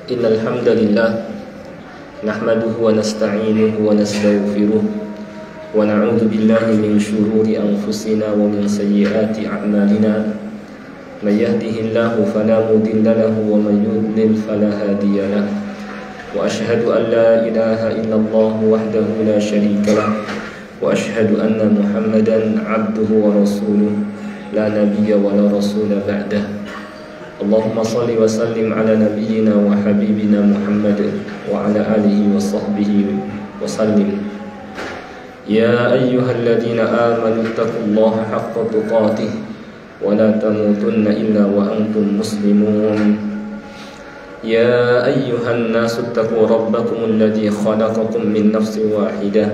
Innal hamdalillah nahmaduhu wa nasta'inuhu wa nastaghfiruh wa na'udzu billahi min shururi anfusina wa min sayyiati a'malina. May yahdihillahu fala mudilla lahu wa may yudlil fala hadiya lahu. Wa ashhadu an la ilaha illallah wahdahu la syarika lah wa ashhadu anna Muhammadan 'abduhu wa rasuluh la nabiyya wa la rasula ba'dah. Allahumma salli wa sallim ala nabiyyina wa habibina Muhammad wa ala alihi wa sahbihi wa sallim. Ya ayyuhalladzina amanu taqullaha haqqa tuqatih wa la tamutunna illa wa antum muslimun. Ya ayyuhan nasu taqu rabbakum alladzi khalaqakum min nafsin wahidah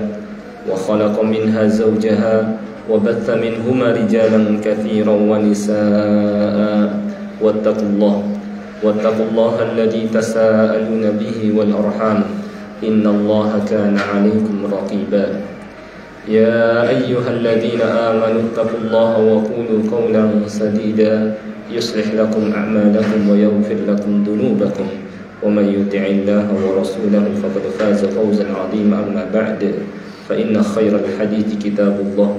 wa khalaqa minha zawjaha wa batha minhuma rijalan katsiran wa nisaa'a. واتقوا الله الذي تساءلون به والأرحام إن الله كان عليكم رقيبا يا أيها الذين آمنوا اتقوا الله وقولوا قولا سديدا يصلح لكم أعمالكم ويغفر لكم ذنوبكم ومن يطع الله ورسوله فقد فاز فوزا عظيما أما بعد فإن خير الحديث كتاب الله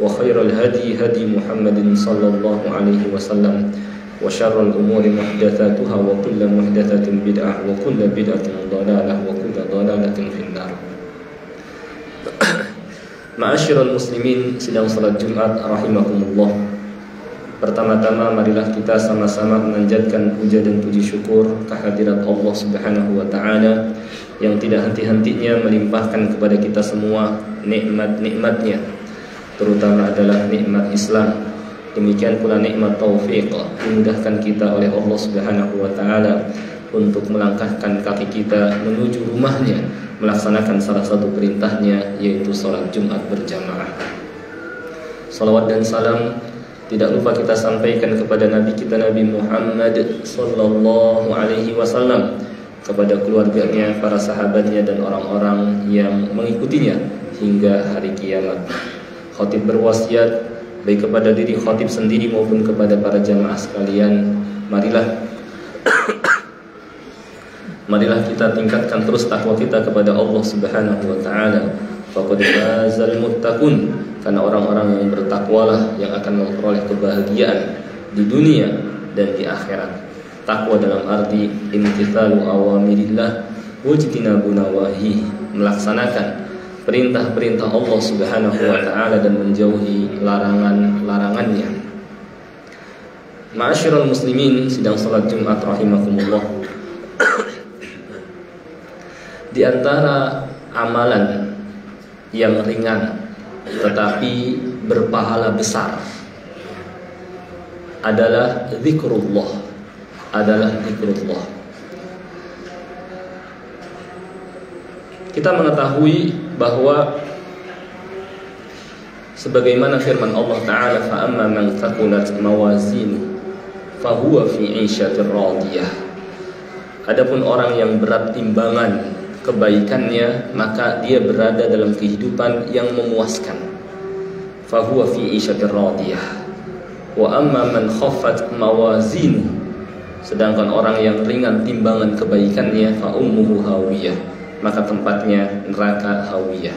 وخير الهدي هدي محمد صلى الله عليه وسلم وشر الأمور محدثاتها وكل محدثة بدعة وكل بدعة ضلالة وكل ضلالة في النار. Ma'asyiral muslimin sidang salat Jumat rahimakumullah. Pertama-tama marilah kita sama-sama memanjatkan puja dan puji syukur kehadirat Allah Subhanahu wa taala yang tidak henti-hentinya melimpahkan kepada kita semua nikmat-nikmatnya, terutama adalah nikmat Islam. Demikian pula nikmat taufik dimudahkan kita oleh Allah Subhanahu wa taala untuk melangkahkan kaki kita menuju rumahnya, melaksanakan salah satu perintahnya yaitu salat Jumat berjamaah. Salawat dan salam tidak lupa kita sampaikan kepada Nabi kita Nabi Muhammad sallallahu alaihi wasallam, kepada keluarganya, para sahabatnya dan orang-orang yang mengikutinya hingga hari kiamat. Khatib berwasiat baik kepada diri khatib sendiri maupun kepada para jamaah sekalian, marilah kita tingkatkan terus takwa kita kepada Allah Subhanahu wa taala. Faqad fazal muttaqun, karena orang-orang yang bertakwalah yang akan memperoleh kebahagiaan di dunia dan di akhirat. Takwa dalam arti imtithalu awamirillah wajtinabu nawahi, melaksanakan perintah-perintah Allah Subhanahu wa taala dan menjauhi larangan-larangannya. Ma'asyiral muslimin sidang salat Jumat rahimakumullah. Di antara amalan yang ringan tetapi berpahala besar adalah zikrullah. Kita mengetahui bahwa sebagaimana firman Allah Ta'ala, فَأَمَّا مَنْ ثَقُلَتْ مَوَازِينُهُ فَهُوَ فِي عِيشَةٍ رَاضِيَةٍ. Adapun orang yang berat timbangan kebaikannya, maka dia berada dalam kehidupan yang memuaskan. فَهُوَ فِي عِيشَةٍ رَاضِيَةٍ. وَأَمَّا مَنْ خَفَّتْ مَوَازِينُهُ, sedangkan orang yang ringan timbangan kebaikannya, فَأُمُّهُ هَاوِيَةٌ, maka tempatnya neraka hawiyah.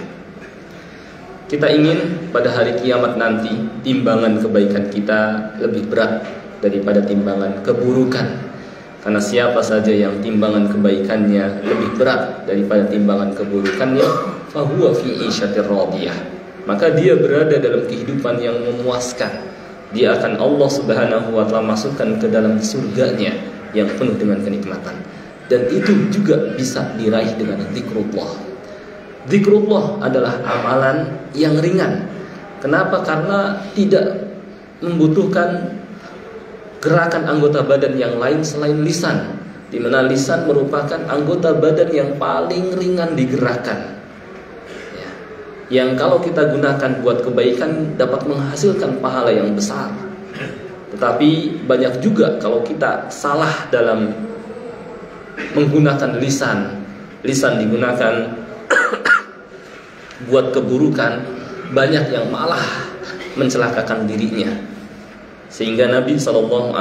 Kita ingin pada hari kiamat nanti timbangan kebaikan kita lebih berat daripada timbangan keburukan. Karena siapa saja yang timbangan kebaikannya lebih berat daripada timbangan keburukannya, fahuwa fi 'isyatir radiyah, maka dia berada dalam kehidupan yang memuaskan. Dia akan Allah Subhanahu wa taala masukkan ke dalam surganya yang penuh dengan kenikmatan. Dan itu juga bisa diraih dengan zikrullah. Zikrullah adalah amalan yang ringan. Kenapa? Karena tidak membutuhkan gerakan anggota badan yang lain selain lisan, di mana lisan merupakan anggota badan yang paling ringan digerakkan. Yang kalau kita gunakan buat kebaikan dapat menghasilkan pahala yang besar. Tetapi banyak juga kalau kita salah dalam menggunakan lisan digunakan buat keburukan, banyak yang malah mencelakakan dirinya. Sehingga Nabi SAW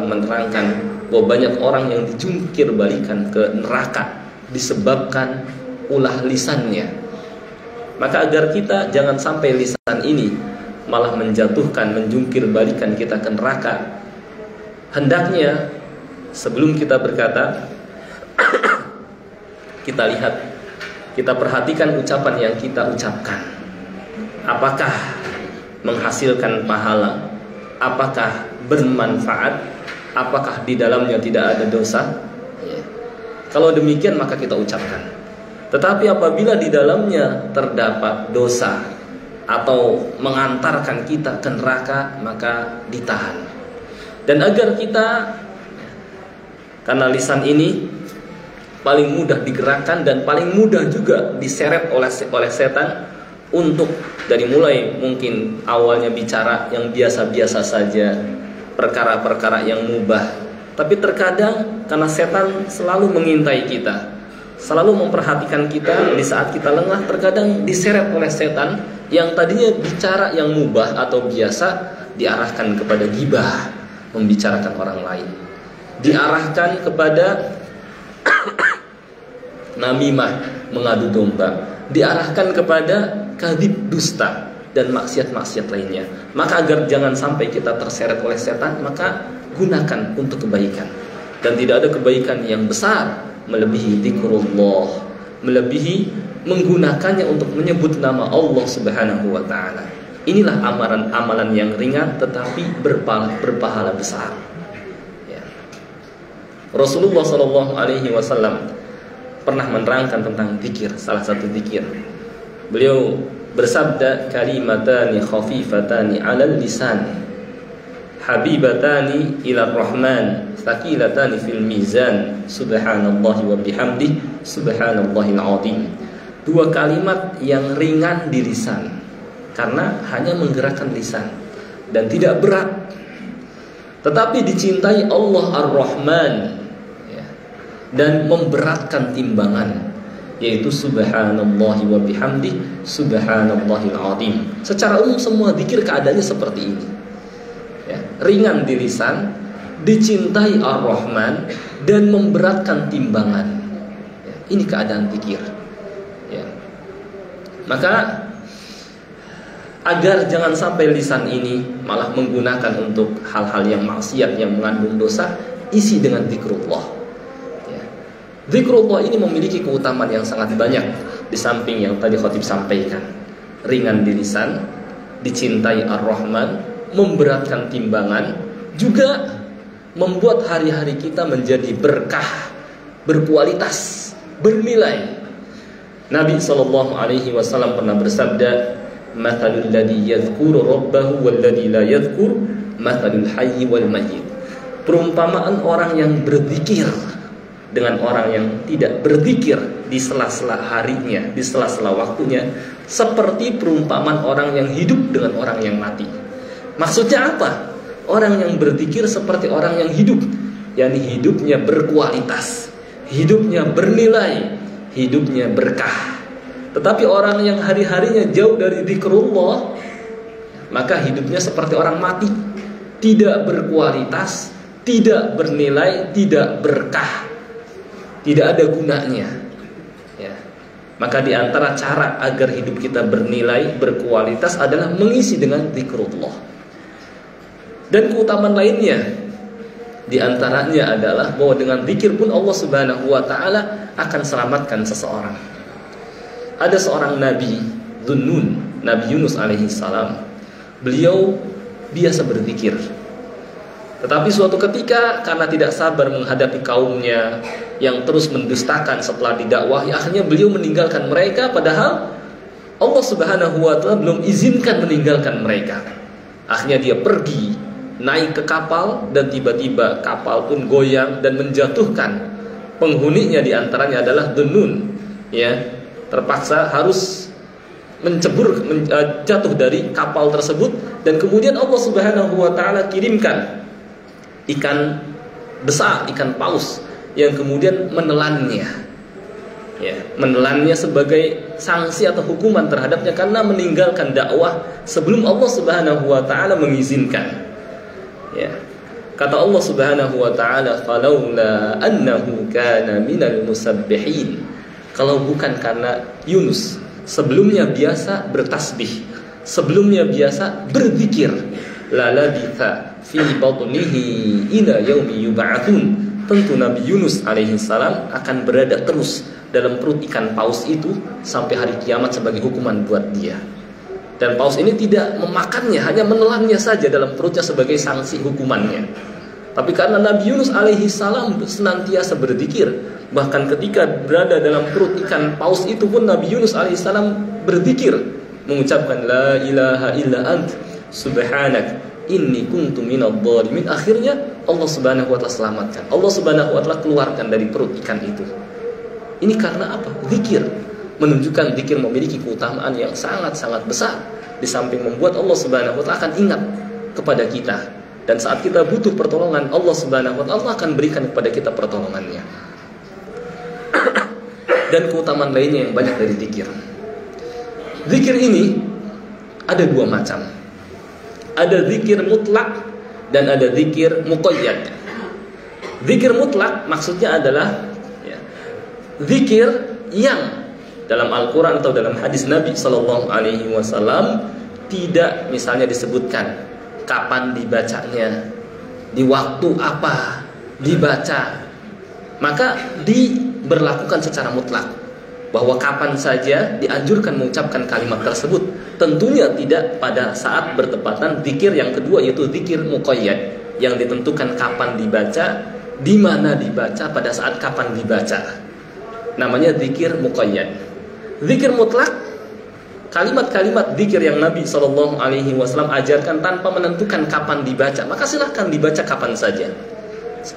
menerangkan bahwa banyak orang yang dijungkir balikan ke neraka disebabkan ulah lisannya. Maka agar kita jangan sampai lisan ini malah menjatuhkan, menjungkir balikan kita ke neraka, hendaknya sebelum kita berkata kita lihat, kita perhatikan ucapan yang kita ucapkan. Apakah menghasilkan pahala? Apakah bermanfaat? Apakah di dalamnya tidak ada dosa? Ya. Kalau demikian maka kita ucapkan. Tetapi apabila di dalamnya terdapat dosa atau mengantarkan kita ke neraka, maka ditahan. Dan agar kita, karena lisan ini paling mudah digerakkan dan paling mudah juga diseret oleh setan untuk dari mulai mungkin awalnya bicara yang biasa-biasa saja, perkara-perkara yang mubah. Tapi terkadang karena setan selalu mengintai kita, selalu memperhatikan kita di saat kita lengah, terkadang diseret oleh setan yang tadinya bicara yang mubah atau biasa diarahkan kepada ghibah, membicarakan orang lain, diarahkan kepada namimah, mengadu domba, diarahkan kepada kadhib, dusta, dan maksiat-maksiat lainnya. Maka agar jangan sampai kita terseret oleh setan, maka gunakan untuk kebaikan. Dan tidak ada kebaikan yang besar melebihi zikrullah, melebihi menggunakannya untuk menyebut nama Allah Subhanahu wa taala. Inilah amalan yang ringan tetapi berpahala besar. Ya. Rasulullah SAW pernah menerangkan tentang zikir, salah satu zikir. Beliau bersabda, kalimatani khafifatani 'alal lisan, habibatani ila rahman, thaqilatani fil mizan, subhanallahi wa bihamdihi, subhanallahil azim. Dua kalimat yang ringan di lisan karena hanya menggerakkan lisan dan tidak berat, tetapi dicintai Allah Ar-Rahman, dan memberatkan timbangan, yaitu subhanallahi wa bihamdi, subhanallahil azim. Secara umum semua zikir keadaannya seperti ini, ya, ringan di lisan, dicintai Ar-Rahman, dan memberatkan timbangan, ya, ini keadaan zikir, ya. Maka agar jangan sampai lisan ini malah menggunakan untuk hal-hal yang maksiat, yang mengandung dosa, isi dengan zikrullah. Zikrullah ini memiliki keutamaan yang sangat banyak. Di samping yang tadi khatib sampaikan, ringan di lisan, dicintai Ar-Rahman, memberatkan timbangan, juga membuat hari-hari kita menjadi berkah, berkualitas, bernilai. Nabi SAW pernah bersabda, mathalul ladzi yadhkuru rabbahu wal ladzi la yadhkur, mathalul hayyi wal mayyit. Perumpamaan orang yang berzikir dengan orang yang tidak berzikir di sela-sela harinya, di sela-sela waktunya, seperti perumpamaan orang yang hidup dengan orang yang mati. Maksudnya apa? Orang yang berzikir seperti orang yang hidup, yakni hidupnya berkualitas, hidupnya bernilai, hidupnya berkah. Tetapi orang yang hari-harinya jauh dari zikrullah, maka hidupnya seperti orang mati, tidak berkualitas, tidak bernilai, tidak berkah, tidak ada gunanya, ya. Maka di antara cara agar hidup kita bernilai, berkualitas adalah mengisi dengan zikrullah. Dan keutamaan lainnya di antaranya adalah bahwa dengan zikir pun Allah Subhanahu wa taala akan selamatkan seseorang. Ada seorang nabi, Dhunnun, Nabi Yunus alaihi salam. Beliau biasa berzikir. Tetapi suatu ketika karena tidak sabar menghadapi kaumnya yang terus mendustakan setelah didakwahi, akhirnya beliau meninggalkan mereka, padahal Allah Subhanahu wa taala belum izinkan meninggalkan mereka. Akhirnya dia pergi, naik ke kapal, dan tiba-tiba kapal pun goyang dan menjatuhkan penghuninya, di antaranya adalah Dhunnun, ya, terpaksa harus jatuh dari kapal tersebut. Dan kemudian Allah Subhanahu wa taala kirimkan ikan besar, ikan paus, yang kemudian menelannya, ya, menelannya sebagai sanksi atau hukuman terhadapnya karena meninggalkan dakwah sebelum Allah Subhanahu wa taala mengizinkan. Ya. Kata Allah Subhanahu wa taala, "Falaula annahu kana minal musabbihin." Kalau bukan karena Yunus sebelumnya biasa bertasbih, sebelumnya biasa berzikir, la labitha fi batnihi ila yaumi yub'atsun. Tentu Nabi Yunus alaihi salam akan berada terus dalam perut ikan paus itu sampai hari kiamat sebagai hukuman buat dia. Dan paus ini tidak memakannya, hanya menelannya saja dalam perutnya sebagai sanksi hukumannya. Tapi karena Nabi Yunus alaihi salam senantiasa berzikir, bahkan ketika berada dalam perut ikan paus itu pun Nabi Yunus alaihi salam berzikir, mengucapkan la ilaha illa ant subhanak inni kuntu minadh dhalimin. Akhirnya Allah Subhanahu wa taala selamatkan. Allah Subhanahu wa taala keluarkan dari perut ikan itu. Ini karena apa? Zikir. Menunjukkan zikir memiliki keutamaan yang sangat-sangat besar. Di samping membuat Allah Subhanahu wa taala akan ingat kepada kita, dan saat kita butuh pertolongan, Allah Subhanahu wa taala akan berikan kepada kita pertolongannya. Dan keutamaan lainnya yang banyak dari zikir. Zikir ini ada dua macam. Ada zikir mutlak dan ada zikir muqayyad. Zikir mutlak maksudnya adalah zikir yang dalam Al-Quran atau dalam hadis Nabi Sallallahu Alaihi Wasallam tidak misalnya disebutkan kapan dibacanya, di waktu apa dibaca, maka diberlakukan secara mutlak bahwa kapan saja dianjurkan mengucapkan kalimat tersebut. Tentunya tidak pada saat bertepatan zikir yang kedua, yaitu zikir muqayyad, yang ditentukan kapan dibaca, di mana dibaca, pada saat kapan dibaca. Namanya zikir muqayyad. Zikir mutlak, kalimat-kalimat zikir yang Nabi Shallallahu Alaihi Wasallam ajarkan tanpa menentukan kapan dibaca, maka silahkan dibaca kapan saja.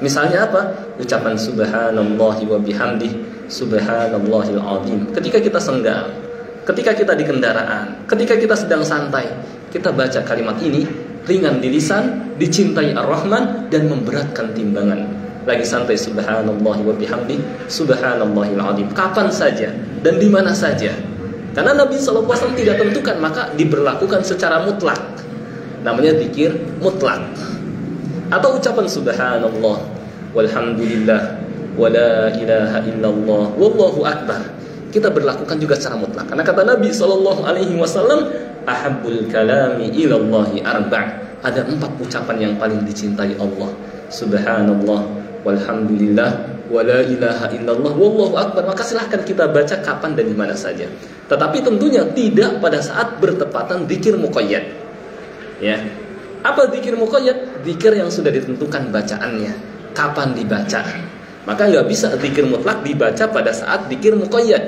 Misalnya apa? Ucapan subhanallahi wa bihamdihi, subhanallahil azim. Ketika kita senggang, ketika kita di kendaraan, ketika kita sedang santai, kita baca kalimat ini, ringan di lisan, dicintai Ar-Rahman, dan memberatkan timbangan. Lagi santai, subhanallahi wa bihamdihi, subhanallahil azim. Kapan saja dan di mana saja. Karena Nabi SAW tidak tentukan, maka diberlakukan secara mutlak. Namanya zikir mutlak. Atau ucapan subhanallah walhamdulillah wala ilaha illallah wallahu akbar, kita berlakukan juga secara mutlak. Karena kata Nabi SAW, ahabbul kalami ilallahi arba'. Ada 4 ucapan yang paling dicintai Allah: subhanallah walhamdulillah wala ilaha illallah wallahu akbar. Maka silahkan kita baca kapan dan di mana saja. Tetapi tentunya tidak pada saat bertepatan zikir muqayyad. Ya. Apa zikir muqayyad? Zikir yang sudah ditentukan bacaannya, kapan dibaca. Maka nggak bisa zikir mutlak dibaca pada saat zikir muqayyad.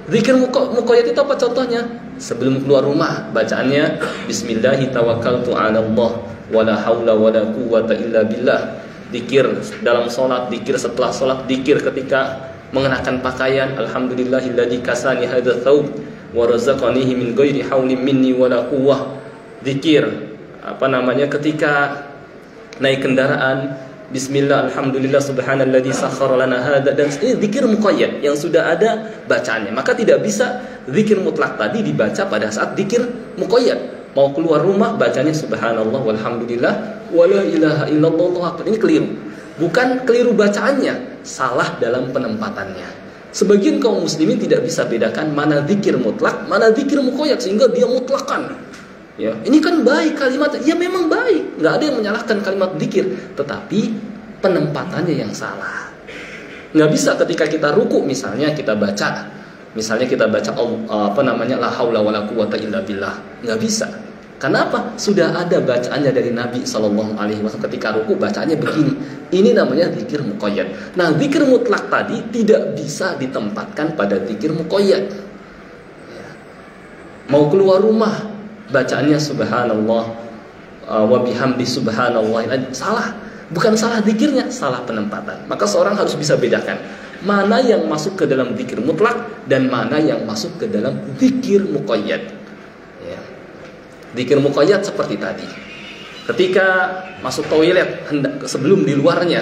Zikir muqayyad itu apa contohnya? Sebelum keluar rumah bacaannya bismillahi tawakkaltu 'ala Allah wala haula wala quwwata illa billah. Zikir dalam sholat, zikir setelah sholat, zikir ketika mengenakan pakaian, alhamdulillahilladzi kasani hadza thawb wa razaqanihi min ghairi haulin minni wala quwwah. Zikir ketika naik kendaraan, bismillah alhamdulillah subhanalladzi sakhkhara lana hadza. Dan ini zikir muqayyad yang sudah ada bacaannya. Maka tidak bisa zikir mutlak tadi dibaca pada saat zikir muqayyad. Mau keluar rumah bacanya subhanallah walhamdulillah wala ilaha illallah. Ini keliru. Bukan keliru bacaannya, salah dalam penempatannya. Sebagian kaum muslimin tidak bisa bedakan mana zikir mutlak, mana zikir muqayyad, sehingga dia mutlakan. Ya, ini kan baik kalimatnya. Ya memang baik, nggak ada yang menyalahkan kalimat zikir, tetapi penempatannya yang salah. Nggak bisa ketika kita ruku misalnya kita baca la haula wala quwwata illa billah. Nggak bisa. Kenapa? Sudah ada bacaannya dari Nabi Sallallahu Alaihi Wasallam. Ketika ruku bacaannya begini. Ini namanya zikir muqayyad. Nah, zikir mutlak tadi tidak bisa ditempatkan pada zikir muqayyad. Ya. Mau keluar rumah bacaannya subhanallah wa bihamdi subhanallah. Salah. Bukan salah zikirnya, salah penempatan. Maka seorang harus bisa bedakan mana yang masuk ke dalam zikir mutlak dan mana yang masuk ke dalam zikir muqayyad. Ya. Zikir muqayyad seperti tadi. Ketika masuk toilet, sebelum di luarnya,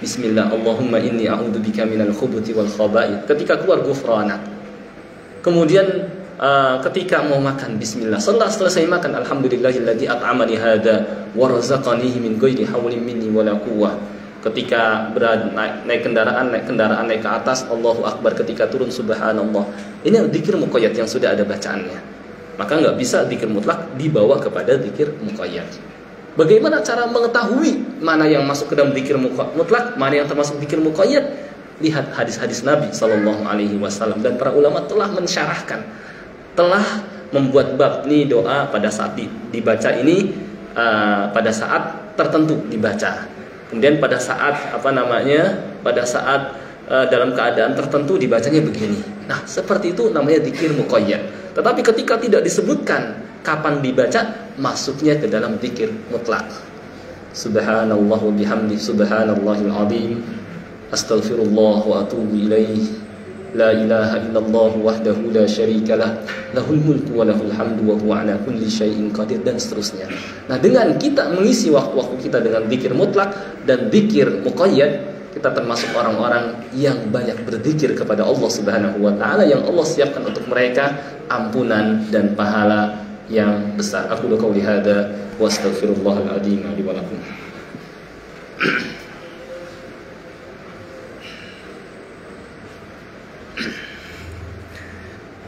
bismillah Allahumma inni a'udzubika minal khubuthi wal khaba'ith. Ketika keluar ghufranak. Kemudian ketika mau makan bismillah. Setelah selesai makan alhamdulillahilladzi at'amani hadza wa razaqanihi min ghairi haulin minni wala quwwah. Ketika naik kendaraan naik ke atas, Allahu Akbar. Ketika turun, subhanallah. Ini dzikir muqayyad yang sudah ada bacaannya. Maka nggak bisa dzikir mutlak dibawa kepada dzikir muqayyad. Bagaimana cara mengetahui mana yang masuk ke dalam dzikir mutlak, mana yang termasuk dzikir muqayyad? Lihat hadis-hadis Nabi Sallallahu Alaihi Wasallam, dan para ulama telah mensyarahkan, telah membuat bab ini doa pada saat dibaca ini, pada saat tertentu dibaca. Kemudian pada saat pada saat dalam keadaan tertentu dibacanya begini. Nah, seperti itu namanya dzikir muqayyad. Tetapi ketika tidak disebutkan kapan dibaca, masuknya ke dalam dzikir mutlak. Subhanallah wa bihamdi, subhanallahil azim, astaghfirullah wa atubu ilaih, la ilaha illallah wahdahu la syarikalah, lahul mulku wa lahul hamdu wa huwa ala kulli syai'in qadir, dan seterusnya. Nah, dengan kita mengisi waktu-waktu kita dengan dzikir mutlak dan dzikir muqayyad, kita termasuk orang-orang yang banyak berzikir kepada Allah Subhanahu wa taala, yang Allah siapkan untuk mereka ampunan dan pahala yang besar. Aku qauli hada wa astaghfirullahal azim li wa lakum.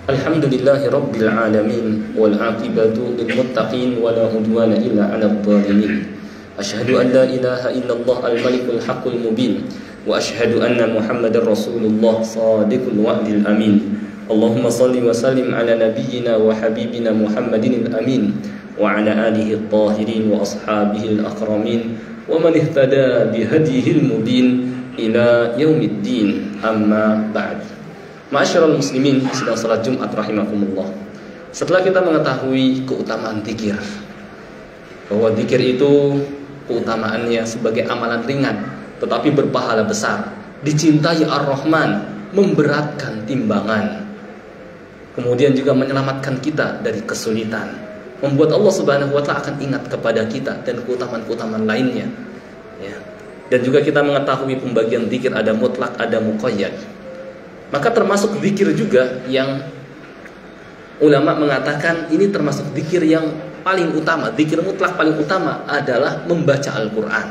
Alhamdulillahi rabbil alamin, wal aqibatu lil muttaqin, wa la udwana illa 'alal zalimin. Asyhadu an la ilaha illallah al-malikul haqqul mubin, wa asyhadu anna Muhammadar Rasulullah shadiqul wa'dil amin. Allahumma salli wa sallim ala nabiyyina wa habibina Muhammadin al-amin, wa ala alihi at-tahirin wa ashabihi al-akramin, wa man ihtada bihadihi al-mubin ila yaumiddin. Amma ba'd. Ma'asyiral muslimin sedang salat Jumat rahimakumullah. Setelah kita mengetahui keutamaan zikir, bahwa zikir itu keutamaannya sebagai amalan ringan tetapi berpahala besar, dicintai Ar-Rahman, memberatkan timbangan, kemudian juga menyelamatkan kita dari kesulitan, membuat Allah Subhanahu wa taala akan ingat kepada kita, dan keutamaan-keutamaan lainnya, ya. Dan juga kita mengetahui pembagian zikir ada mutlak, ada muqayyad. Maka termasuk zikir juga yang ulama mengatakan ini termasuk zikir yang paling utama, zikir mutlak paling utama adalah membaca Al-Quran.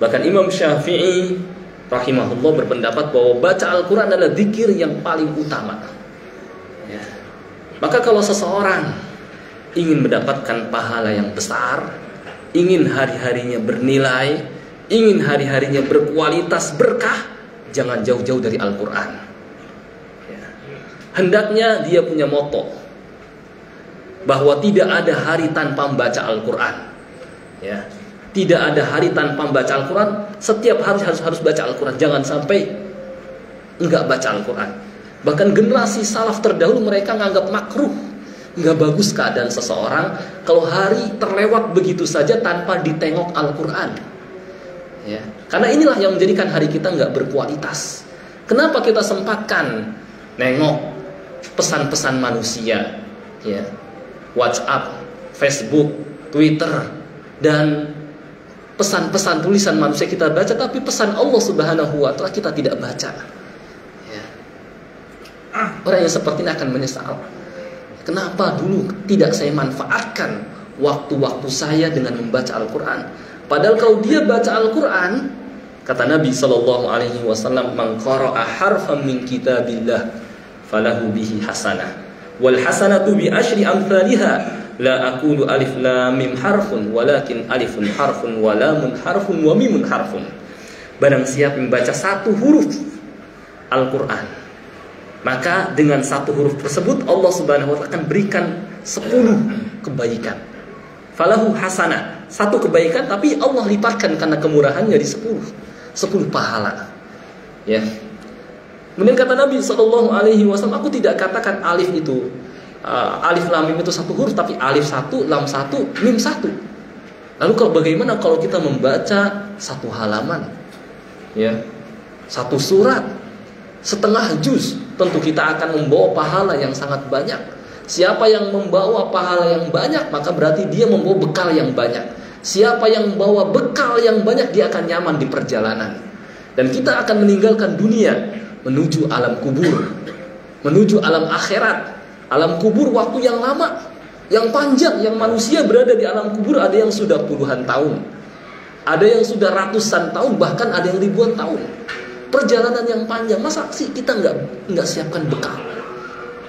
Bahkan Imam Syafi'i rahimahullah berpendapat bahwa baca Al-Quran adalah zikir yang paling utama, ya. Maka kalau seseorang ingin mendapatkan pahala yang besar, ingin hari-harinya bernilai, ingin hari-harinya berkualitas berkah, jangan jauh-jauh dari Al-Quran, ya. Hendaknya dia punya moto bahwa tidak ada hari tanpa membaca Al-Quran, ya. Tidak ada hari tanpa membaca Al-Quran. Setiap hari harus baca Al-Quran. Jangan sampai enggak baca Al-Quran. Bahkan generasi salaf terdahulu mereka menganggap makruh, enggak bagus keadaan seseorang kalau hari terlewat begitu saja tanpa ditengok Al-Quran, ya. Karena inilah yang menjadikan hari kita enggak berkualitas. Kenapa kita sempatkan nengok pesan-pesan manusia, ya, WhatsApp, Facebook, Twitter, dan pesan-pesan tulisan manusia kita baca, tapi pesan Allah Subhanahu wa taala kita tidak baca, ya. Orang yang seperti ini akan menyesal. Kenapa dulu tidak saya manfaatkan waktu-waktu saya dengan membaca Al-Quran? Padahal kalau dia baca Al-Quran, kata Nabi Sallallahu Alaihi Wasallam, man qara'a harfan min kitabillah falahu bihi hasanah, wal hasanatu bi asyri amthaliha, la aqulu alif lam mim harfun walakin alifun harfun wa lamun harfun wa mimun harfun. Barang siapa membaca satu huruf Al-Quran, maka dengan satu huruf tersebut Allah Subhanahu wa taala akan berikan 10 kebaikan. Falahu hasanah, satu kebaikan, tapi Allah lipatkan karena kemurahannya di 10 pahala, ya. Kemudian kata Nabi Sallallahu Alaihi Wasallam, aku tidak katakan alif itu alif lam mim itu satu huruf, tapi alif satu, lam satu, mim satu. Lalu bagaimana kalau kita membaca satu halaman, ya, satu surat, setengah juz, tentu kita akan membawa pahala yang sangat banyak. Siapa yang membawa pahala yang banyak, maka berarti dia membawa bekal yang banyak. Siapa yang membawa bekal yang banyak, dia akan nyaman di perjalanan. Dan kita akan meninggalkan dunia menuju alam kubur, menuju alam akhirat. Alam kubur waktu yang lama, yang panjang, yang manusia berada di alam kubur ada yang sudah puluhan tahun, ada yang sudah ratusan tahun, bahkan ada yang ribuan tahun. Perjalanan yang panjang, masa sih kita nggak siapkan bekal?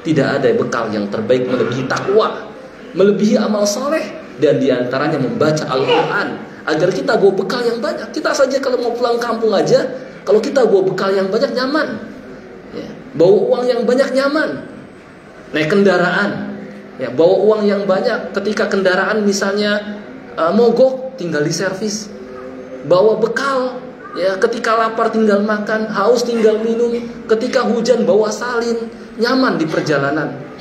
Tidak ada bekal yang terbaik melebihi takwa, melebihi amal soleh, dan diantaranya membaca Al-Quran. Agar kita bawa bekal yang banyak. Kita saja kalau mau pulang kampung aja, kalau kita bawa bekal yang banyak nyaman, ya, bawa uang yang banyak nyaman. Naik kendaraan, ya, bawa uang yang banyak. Ketika kendaraan misalnya mogok, tinggal diservis. Bawa bekal, ya, ketika lapar tinggal makan, haus tinggal minum. Ketika hujan bawa salin, nyaman di perjalanan.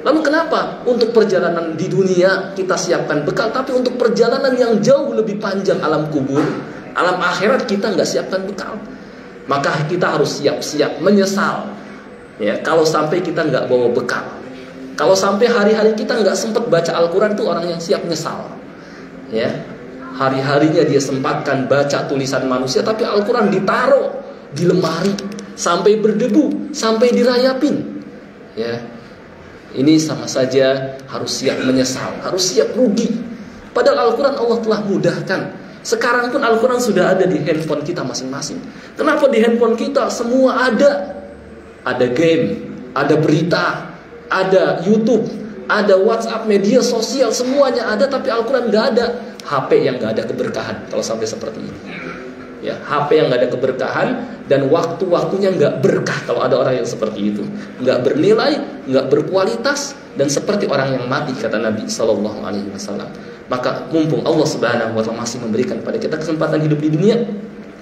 Lalu kenapa untuk perjalanan di dunia kita siapkan bekal, tapi untuk perjalanan yang jauh lebih panjang alam kubur, alam akhirat kita nggak siapkan bekal? Maka kita harus siap-siap menyesal, ya, kalau sampai kita nggak bawa bekal. Kalau sampai hari-hari kita nggak sempat baca Al-Quran, itu orang yang siap nyesal, ya. Hari-harinya dia sempatkan baca tulisan manusia, tapi Al-Quran ditaruh di lemari sampai berdebu, sampai dirayapin, ya. Ini sama saja harus siap menyesal, harus siap rugi. Padahal Al-Quran Allah telah mudahkan. Sekarang pun Al-Quran sudah ada di handphone kita masing-masing. Kenapa di handphone kita semua ada? Ada game, ada berita, ada YouTube, ada WhatsApp, media sosial, semuanya ada, tapi Al-Quran nggak ada. HP yang nggak ada keberkahan kalau sampai seperti ini. Ya, HP yang nggak ada keberkahan dan waktu-waktunya nggak berkah kalau ada orang yang seperti itu, nggak bernilai, nggak berkualitas, dan seperti orang yang mati, kata Nabi Sallallahu Alaihi Wasallam. Maka mumpung Allah Subhanahu Wa Taala masih memberikan pada kita kesempatan hidup di dunia,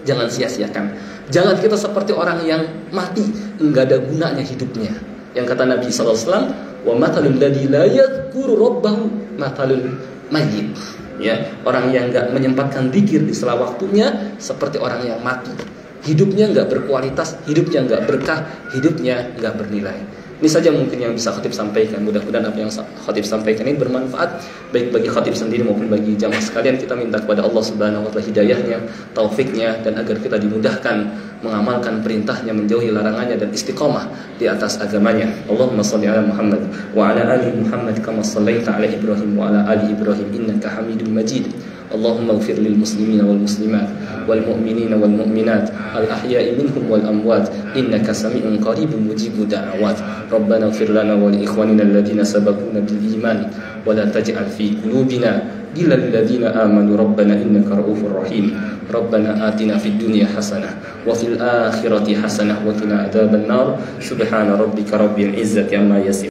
jangan sia-siakan. Jangan kita seperti orang yang mati, nggak ada gunanya hidupnya. Yang kata Nabi Sallallahu Alaihi Wasallam, wa matalul ladzi la yadhkuru rabbahu matalul mayyit. Ya, orang yang nggak menyempatkan zikir di sela waktunya seperti orang yang mati. Hidupnya nggak berkualitas, hidupnya nggak berkah, hidupnya nggak bernilai. Ini saja mungkin yang bisa khatib sampaikan. Mudah-mudahan apa yang khatib sampaikan ini bermanfaat baik bagi khatib sendiri maupun bagi jamaah sekalian. Kita minta kepada Allah Subhanahu wa Ta'ala hidayahnya, taufiknya, dan agar kita dimudahkan mengamalkan perintahnya, menjauhi larangannya, dan istiqamah di atas agamanya. Allahumma salli ala Muhammad wa ala ali Muhammad kama sallaita ala Ibrahim wa ala ali Ibrahim innaka Hamidum Majid. Allahumma ighfir lil muslimina wal muslimat wal mu'minina wal mu'minat al ahya'i minhum wal amwat innaka sami'un qaribun mujibud da'awat. Rabbana ighfir lana wa li ikhwanina alladhina sabaquna bil iman wa la taj'al fi qulubina ghillan lil ladzina amanu rabbana innaka ra'ufur rahim. Rabbana atina fid dunya hasanah wa fil akhirati hasanah wa qina adzaban nar. Subhana rabbika rabbil izzati amma yasifun.